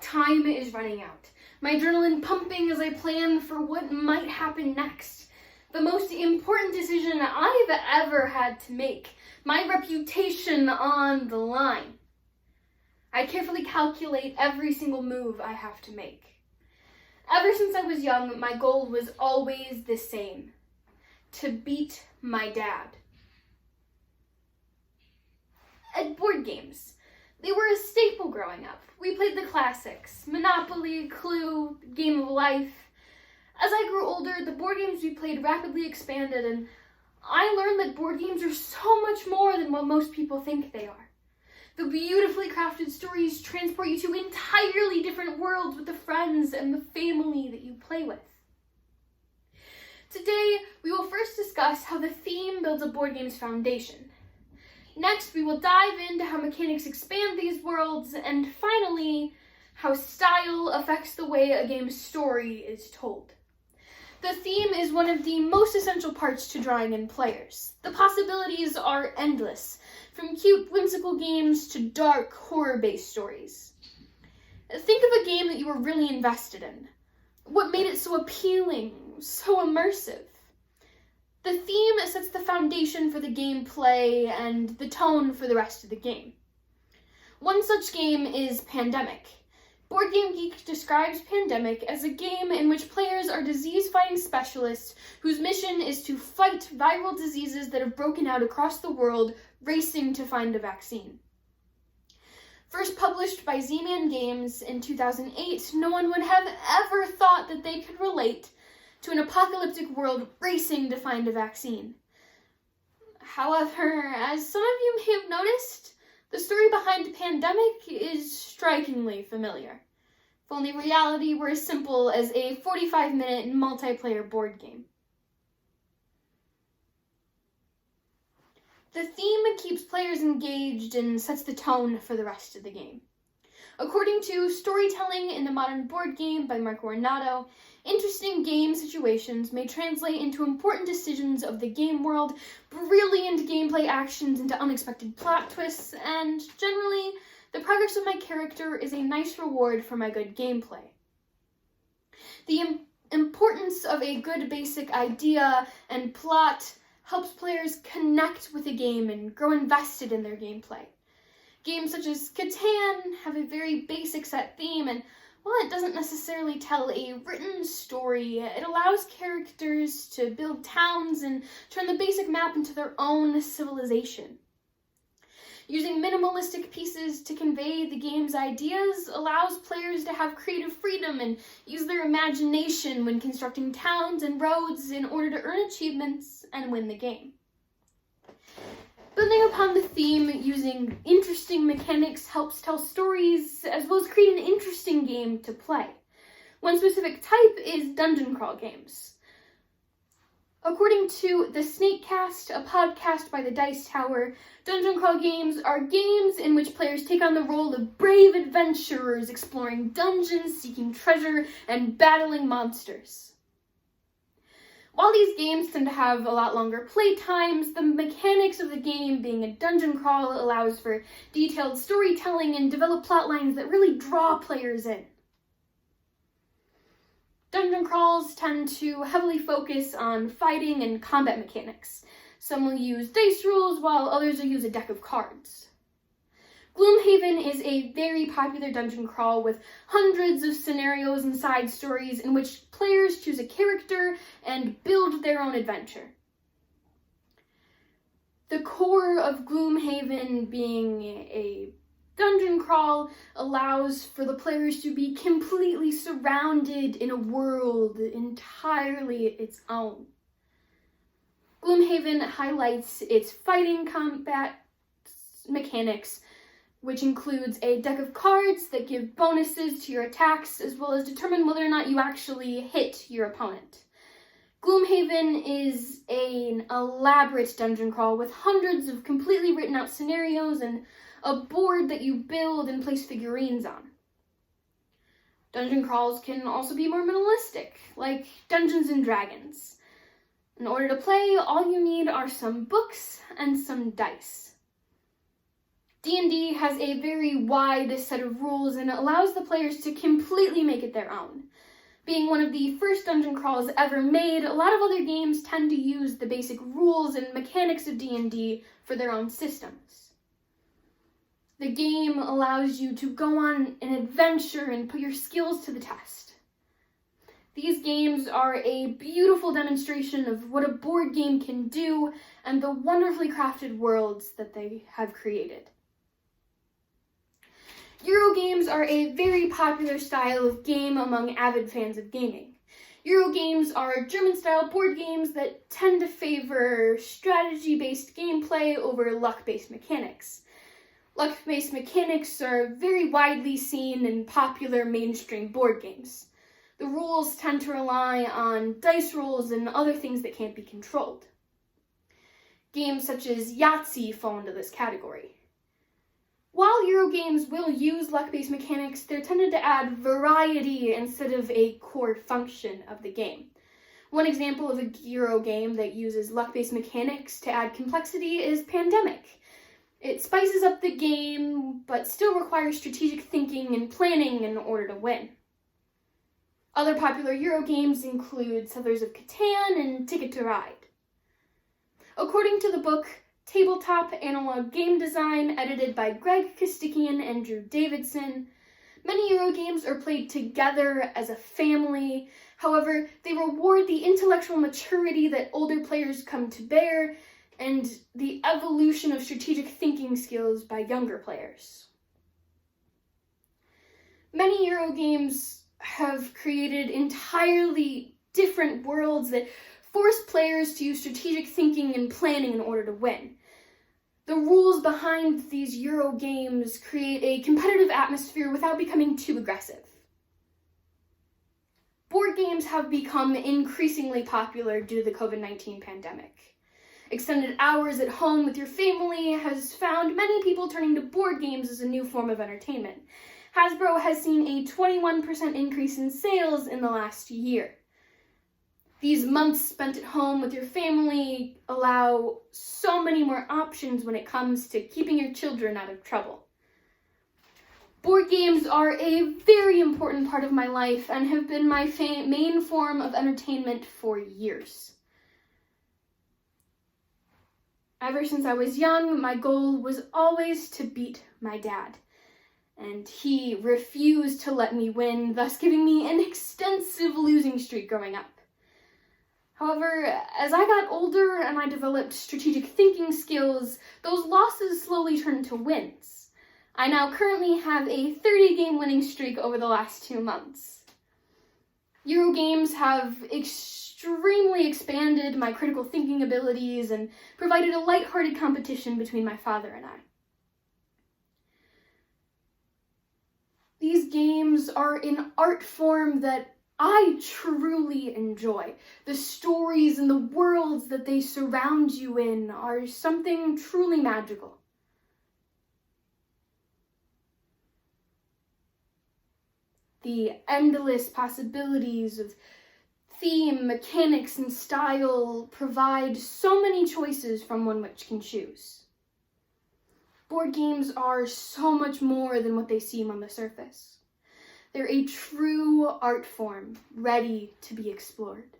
time is running out. My adrenaline pumping as I plan for what might happen next. The most important decision I've ever had to make. My reputation on the line. I carefully calculate every single move I have to make. Ever since I was young, my goal was always the same. To beat my dad. At board games, they were a staple growing up. We played the classics, Monopoly, Clue, Game of Life. As I grew older, the board games we played rapidly expanded, and I learned that board games are so much more than what most people think they are. The beautifully crafted stories transport you to entirely different worlds with the friends and the family that you play with. Today, we will first discuss how the theme builds a board game's foundation. Next, we will dive into how mechanics expand these worlds, and finally, how style affects the way a game's story is told. The theme is one of the most essential parts to drawing in players. The possibilities are endless, from cute, whimsical games to dark, horror-based stories. Think of a game that you were really invested in. What made it so appealing, so immersive? The theme sets the foundation for the gameplay and the tone for the rest of the game. One such game is Pandemic. Board Game Geek describes Pandemic as a game in which players are disease-fighting specialists whose mission is to fight viral diseases that have broken out across the world, racing to find a vaccine. First published by Z-Man Games in 2008, no one would have ever thought that they could relate to an apocalyptic world racing to find a vaccine. However, as some of you may have noticed, the story behind Pandemic is strikingly familiar. If only reality were as simple as a 45-minute multiplayer board game. The theme keeps players engaged and sets the tone for the rest of the game. According to Storytelling in the Modern Board Game by Mark Ornato, interesting game situations may translate into important decisions of the game world, brilliant gameplay actions into unexpected plot twists, and generally, the progress of my character is a nice reward for my good gameplay. The importance of a good basic idea and plot helps players connect with the game and grow invested in their gameplay. Games such as Catan have a very basic set theme, and while it doesn't necessarily tell a written story, it allows characters to build towns and turn the basic map into their own civilization. Using minimalistic pieces to convey the game's ideas allows players to have creative freedom and use their imagination when constructing towns and roads in order to earn achievements and win the game. Building upon the theme using interesting mechanics helps tell stories as well as create an interesting game to play. One specific type is dungeon crawl games. According to The Snakecast, a podcast by the Dice Tower, dungeon crawl games are games in which players take on the role of brave adventurers exploring dungeons, seeking treasure, and battling monsters. While these games tend to have a lot longer play times, the mechanics of the game being a dungeon crawl allows for detailed storytelling and developed plot lines that really draw players in. Dungeon crawls tend to heavily focus on fighting and combat mechanics. Some will use dice rules, while others will use a deck of cards. Gloomhaven is a very popular dungeon crawl with hundreds of scenarios and side stories in which players choose a character and build their own adventure. The core of Gloomhaven being a dungeon crawl allows for the players to be completely surrounded in a world entirely its own. Gloomhaven highlights its fighting combat mechanics, which includes a deck of cards that give bonuses to your attacks, as well as determine whether or not you actually hit your opponent. Gloomhaven is an elaborate dungeon crawl with hundreds of completely written out scenarios and a board that you build and place figurines on. Dungeon crawls can also be more minimalistic, like Dungeons and Dragons. In order to play, all you need are some books and some dice. D&D has a very wide set of rules and allows the players to completely make it their own. Being one of the first dungeon crawls ever made, a lot of other games tend to use the basic rules and mechanics of D&D for their own systems. The game allows you to go on an adventure and put your skills to the test. These games are a beautiful demonstration of what a board game can do and the wonderfully crafted worlds that they have created. Eurogames are a very popular style of game among avid fans of gaming. Eurogames are German-style board games that tend to favor strategy-based gameplay over luck-based mechanics. Luck-based mechanics are very widely seen in popular mainstream board games. The rules tend to rely on dice rolls and other things that can't be controlled. Games such as Yahtzee fall into this category. While Eurogames will use luck-based mechanics, they're tended to add variety instead of a core function of the game. One example of a Eurogame that uses luck-based mechanics to add complexity is Pandemic. It spices up the game, but still requires strategic thinking and planning in order to win. Other popular Eurogames include Settlers of Catan and Ticket to Ride. According to the book Tabletop Analog Game Design, edited by Greg Kostikian and Drew Davidson, many Eurogames are played together as a family. However, they reward the intellectual maturity that older players come to bear and the evolution of strategic thinking skills by younger players. Many Eurogames have created entirely different worlds that force players to use strategic thinking and planning in order to win. The rules behind these Euro games create a competitive atmosphere without becoming too aggressive. Board games have become increasingly popular due to the COVID-19 pandemic. Extended hours at home with your family has found many people turning to board games as a new form of entertainment. Hasbro has seen a 21% increase in sales in the last year. These months spent at home with your family allow so many more options when it comes to keeping your children out of trouble. Board games are a very important part of my life and have been my main form of entertainment for years. Ever since I was young, my goal was always to beat my dad, and he refused to let me win, thus giving me an extensive losing streak growing up. However, as I got older and I developed strategic thinking skills, those losses slowly turned to wins. I now currently have a 30-game winning streak over the last 2 months. Eurogames have extremely expanded my critical thinking abilities and provided a lighthearted competition between my father and I. These games are an art form that I truly enjoy. The stories and the worlds that they surround you in are something truly magical. The endless possibilities of theme, mechanics, and style provide so many choices from which can choose. Board games are so much more than what they seem on the surface. They're a true art form, ready to be explored.